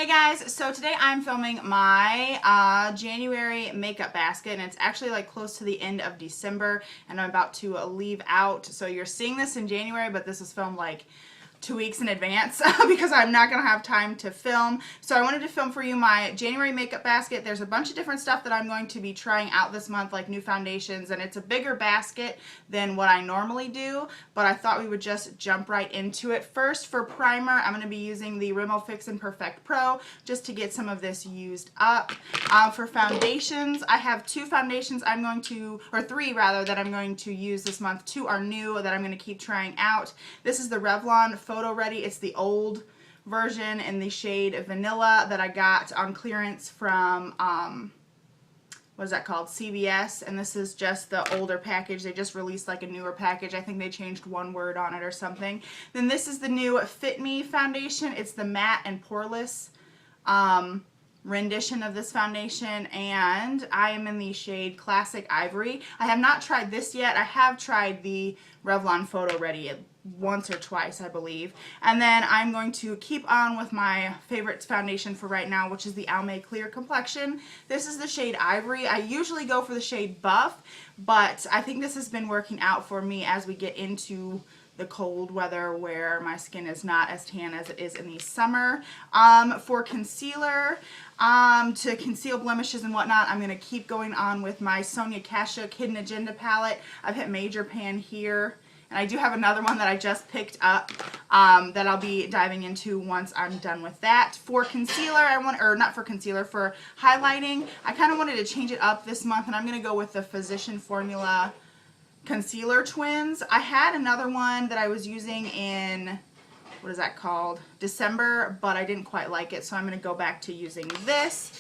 Hey guys, so today I'm filming my January makeup basket, and it's actually like close to the end of December and I'm about to leave out. So you're seeing this in January, but this was filmed like 2 weeks in advance because I'm not going to have time to film. So I wanted to film for you my January makeup basket. There's a bunch of different stuff that I'm going to be trying out this month, like new foundations, and it's a bigger basket than what I normally do, but I thought we would just jump right into it. First, for primer, I'm going to be using the Rimmel Fix and Perfect Pro just to get some of this used up. For foundations, I have two foundations I'm going to, or three rather, that I'm going to use this month. Two are new that I'm going to keep trying out. This is the Revlon Photo Ready. It's the old version in the shade Vanilla that I got on clearance from what is that called, CVS, and this is just the older package. They just released like a newer package. I think they changed one word on it or something. Then this is the new Fit Me foundation. It's the matte and poreless rendition of this foundation, and I am in the shade Classic Ivory. I have not tried this yet. I have tried the Revlon Photo Ready once or twice, I believe. And then I'm going to keep on with my favorite foundation for right now, which is the Almay Clear Complexion. This is the shade Ivory. I usually go for the shade Buff, but I think this has been working out for me as we get into the cold weather where my skin is not as tan as it is in the summer. For concealer, to conceal blemishes and whatnot, I'm going to keep going on with my Sonia Kashuk Hidden Agenda palette. I've hit Major Pan here, and I do have another one that I just picked up that I'll be diving into once I'm done with that. For concealer, for highlighting, I kind of wanted to change it up this month, and I'm going to go with the Physician Formula Concealer Twins. I had another one that I was using in, what is that called, December, but I didn't quite like it, so I'm going to go back to using this.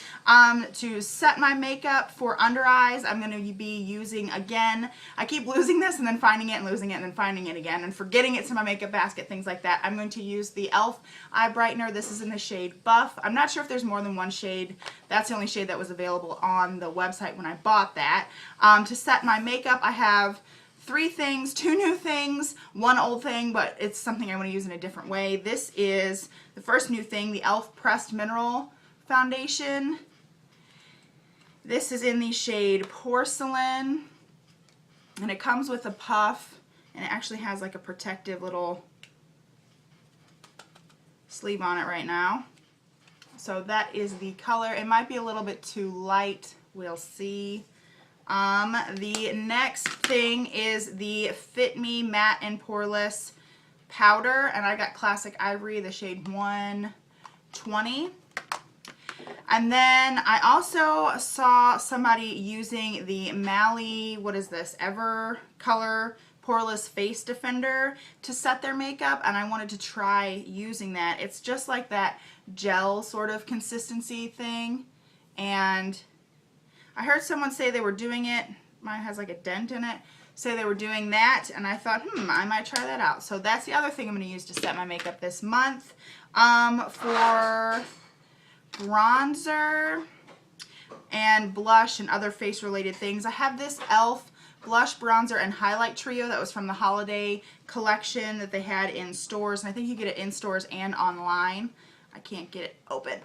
To set my makeup for under eyes, I'm going to be using, again, I keep losing this and then finding it and losing it and then finding it again and forgetting it's in my makeup basket, things like that. I'm going to use the e.l.f. Eye Brightener. This is in the shade Buff. I'm not sure if there's more than one shade. That's the only shade that was available on the website when I bought that. To set my makeup, I have three things, two new things, one old thing, but it's something I want to use in a different way. This is the first new thing, the e.l.f. Pressed Mineral Foundation. This is in the shade Porcelain, and it comes with a puff, and it actually has like a protective little sleeve on it right now. So that is the color. It might be a little bit too light. We'll see. The next thing is the Fit Me Matte and Poreless Powder, and I got Classic Ivory, the shade 120. And then I also saw somebody using the Mally, what is this, Ever Color Poreless Face Defender to set their makeup, and I wanted to try using that. It's just like that gel sort of consistency thing, and I heard someone say they were doing it, mine has like a dent in it, say they were doing that, and I thought, I might try that out. So that's the other thing I'm going to use to set my makeup this month. For bronzer and blush and other face related things, I have this e.l.f. Blush, Bronzer, and Highlight Trio that was from the holiday collection that they had in stores, and I think you get it in stores and online. I can't get it open.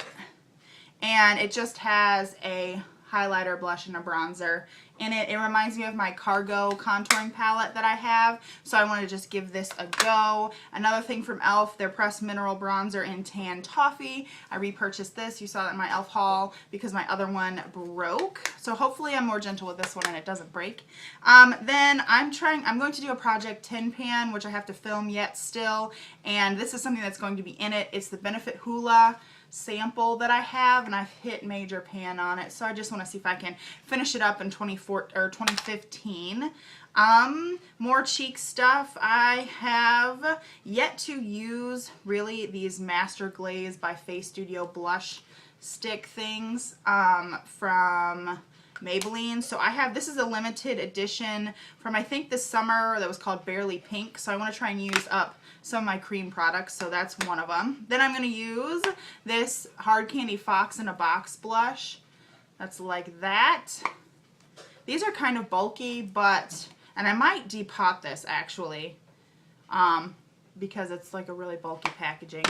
And it just has a highlighter, blush, and a bronzer in it. It reminds me of my Cargo contouring palette that I have, so I want to just give this a go. Another thing from e.l.f., their Pressed Mineral Bronzer in Tan Toffee. I repurchased this. You saw that in my e.l.f. haul because my other one broke. So hopefully I'm more gentle with this one and it doesn't break. Then I'm going to do a Project Tin Pan, which I have to film yet still, and this is something that's going to be in it. It's the Benefit Hoola sample that I have, and I've hit Major Pan on it, so I just want to see if I can finish it up in 2015. More cheek stuff. I have yet to use really these Master Glaze by Face Studio blush stick things from Maybelline. So I have, this is a limited edition from I think this summer that was called Barely Pink, so I want to try and use up some of my cream products, so that's one of them. Then I'm going to use this Hard Candy Fox in a Box blush. That's like that. These are kind of bulky, but, and I might depot this actually. because it's like a really bulky packaging.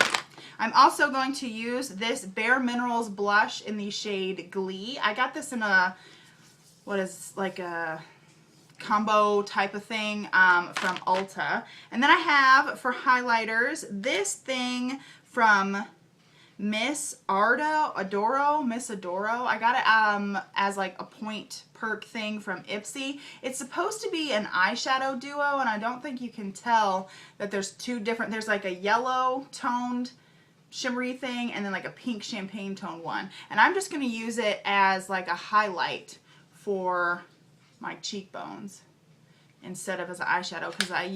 I'm also going to use this Bare Minerals blush in the shade Glee. I got this in a, what is like a combo type of thing from Ulta. And then I have for highlighters this thing from Miss Adoro. I got it as like a point perk thing from Ipsy. It's supposed to be an eyeshadow duo, and I don't think you can tell that there's two different, there's like a yellow toned shimmery thing and then like a pink champagne tone one. And I'm just going to use it as like a highlight for my cheekbones instead of as an eyeshadow, because I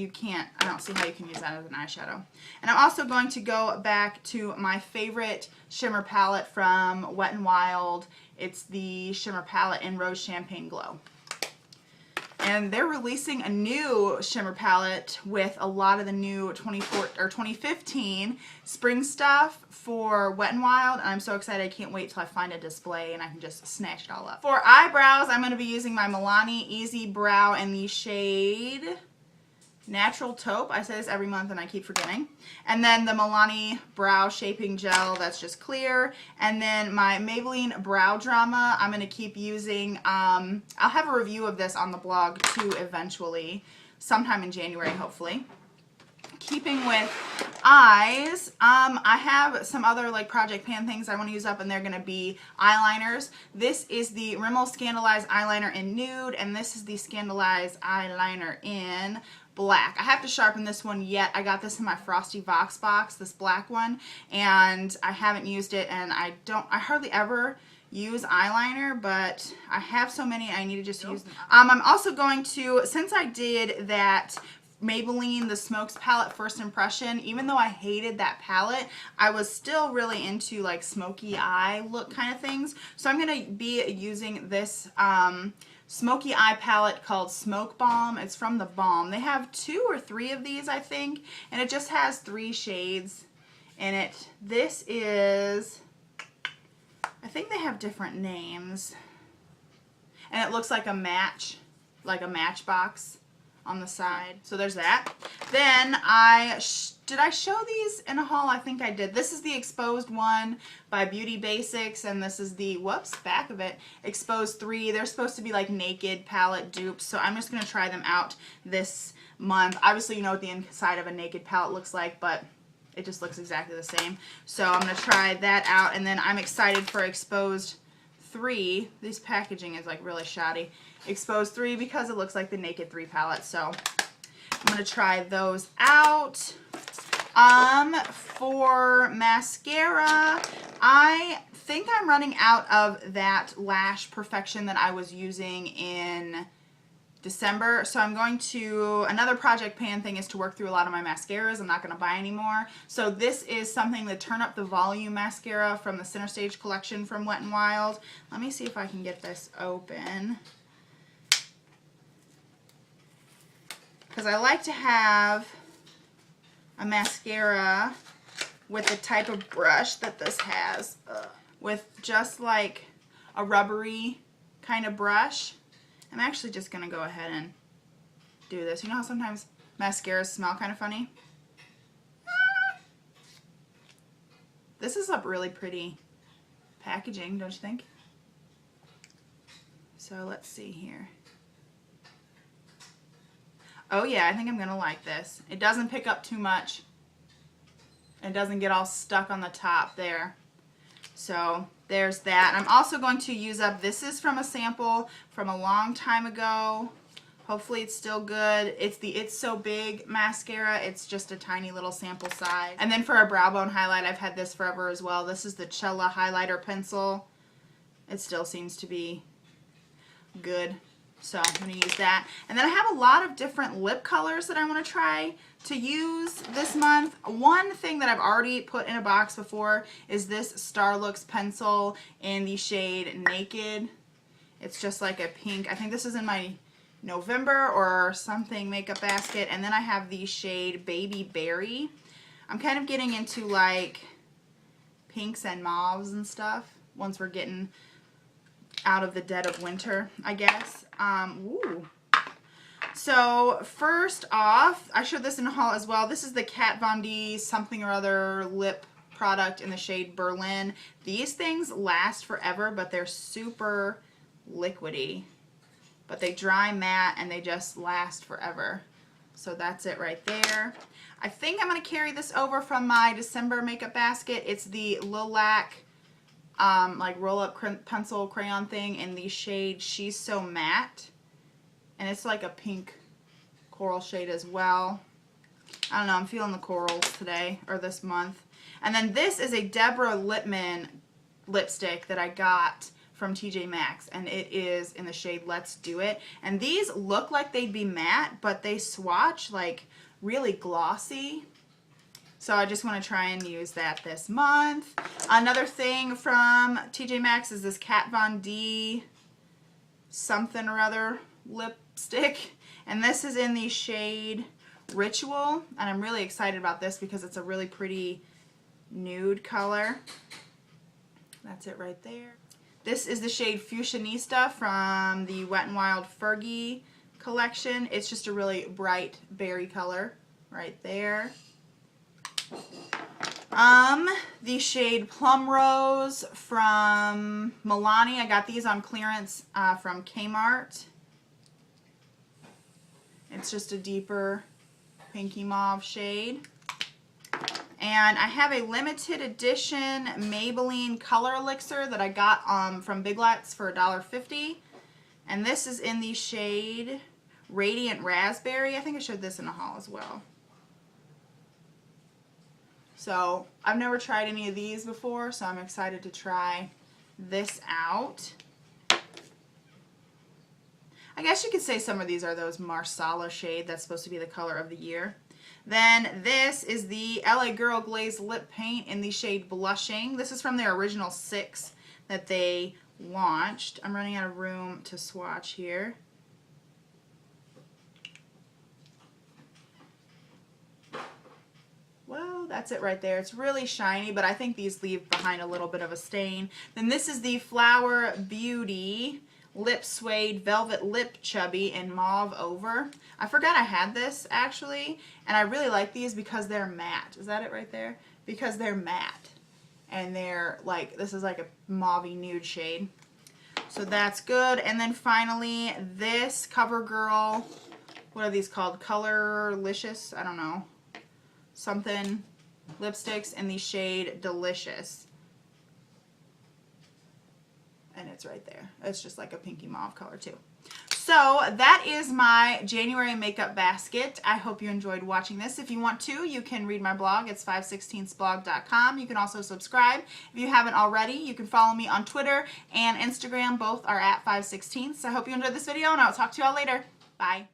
don't see how you can use that as an eyeshadow. And I'm also going to go back to my favorite shimmer palette from Wet n Wild. It's the shimmer palette in Rose Champagne Glow. And they're releasing a new shimmer palette with a lot of the new 2015 spring stuff for Wet n Wild. And I'm so excited. I can't wait till I find a display and I can just snatch it all up. For eyebrows, I'm going to be using my Milani Easy Brow in the shade Natural Taupe. I say this every month and I keep forgetting. And then the Milani Brow Shaping Gel, that's just clear. And then my Maybelline Brow Drama, I'm going to keep using. I'll have a review of this on the blog too eventually, sometime in January hopefully. Keeping with eyes, I have some other like Project Pan things I want to use up, and they're going to be eyeliners. This is the Rimmel Scandalized Eyeliner in Nude, and this is the Scandalized Eyeliner in Black. I have to sharpen this one yet. I got this in my Frosty Vox box, this black one, and I haven't used it, and I hardly ever use eyeliner, but I have so many I need to just use them. I'm also going to, since I did that Maybelline The Smokes palette First Impression, even though I hated that palette, I was still really into like smoky eye look kind of things. So I'm going to be using this smoky eye palette called Smoke Bomb. It's from The Balm. They have 2 or 3 of these, I think, and it just has 3 shades in it. This is, I think they have different names, and it looks like a matchbox on the side. So there's that. Then did I show these in a haul? I think I did. This is the Exposed one by Beauty Basics, and this is the, back of it, Exposed 3. They're supposed to be like naked palette dupes, so I'm just going to try them out this month. Obviously, you know what the inside of a naked palette looks like, but it just looks exactly the same. So I'm going to try that out, and then I'm excited for Exposed 3. This packaging is like really shoddy. Exposed 3 because it looks like the Naked 3 palette. So I'm going to try those out. For mascara, I think I'm running out of that Lash Perfection that I was using in December. So I'm going to, another Project Pan thing is to work through a lot of my mascaras. I'm not going to buy any more. So this is something, the Turn Up the Volume mascara from the Center Stage collection from Wet n Wild. Let me see if I can get this open, because I like to have a mascara with the type of brush that this has, with just like a rubbery kind of brush. I'm actually just going to go ahead and do this. You know how sometimes mascaras smell kind of funny? This is a really pretty packaging, don't you think? So let's see here. Oh yeah, I think I'm going to like this. It doesn't pick up too much. It doesn't get all stuck on the top there. So there's that. I'm also going to use up, this is from a sample from a long time ago. Hopefully it's still good. It's the It's So Big mascara. It's just a tiny little sample size. And then for a brow bone highlight, I've had this forever as well. This is the Cella highlighter pencil. It still seems to be good. So I'm going to use that. And then I have a lot of different lip colors that I want to try to use this month. One thing that I've already put in a box before is this Starlooks pencil in the shade Naked. It's just like a pink. I think this is in my November or something makeup basket. And then I have the shade Baby Berry. I'm kind of getting into like pinks and mauves and stuff once we're getting out of the dead of winter, I guess. Ooh. So first off, I showed this in a haul as well. This is the Kat Von D something or other lip product in the shade Berlin. These things last forever, but they're super liquidy. But they dry matte and they just last forever. So that's it right there. I think I'm going to carry this over from my December makeup basket. It's the Lilac like roll-up pencil crayon thing in the shade She's So Matte. And it's like a pink coral shade as well. I don't know, I'm feeling the corals today, or this month. And then this is a Deborah Lippmann lipstick that I got from TJ Maxx, and it is in the shade Let's Do It. And these look like they'd be matte, but they swatch like really glossy. So I just want to try and use that this month. Another thing from TJ Maxx is this Kat Von D something or other lipstick, and this is in the shade Ritual, and I'm really excited about this because it's a really pretty nude color. That's it right there. This is the shade Fusionista from the Wet n Wild Fergie collection. It's just a really bright berry color right there. The shade Plum Rose from Milani. I got these on clearance from Kmart. It's just a deeper pinky mauve shade. And I have a limited edition Maybelline Color Elixir that I got from Big Lots for $1.50. And this is in the shade Radiant Raspberry. I think I showed this in a haul as well. So I've never tried any of these before, so I'm excited to try this out. I guess you could say some of these are those Marsala shade. That's supposed to be the color of the year. Then this is the LA Girl Glaze Lip Paint in the shade Blushing. This is from their original 6 that they launched. I'm running out of room to swatch here. Well, that's it right there. It's really shiny, but I think these leave behind a little bit of a stain. Then this is the Flower Beauty Lip Suede Velvet Lip Chubby in Mauve Over. I forgot I had this actually, and I really like these because they're matte. Is that it right there? Because they're matte. And they're like, this is like a mauve-y nude shade. So that's good. And then finally, this CoverGirl, what are these called? Colorlicious? I don't know. Something lipsticks in the shade Delicious. And it's right there. It's just like a pinky mauve color too. So that is my January makeup basket. I hope you enjoyed watching this. If you want to, you can read my blog. It's 516thsblog.com. You can also subscribe. If you haven't already, you can follow me on Twitter and Instagram. Both are at 516ths. I hope you enjoyed this video, and I'll talk to you all later. Bye.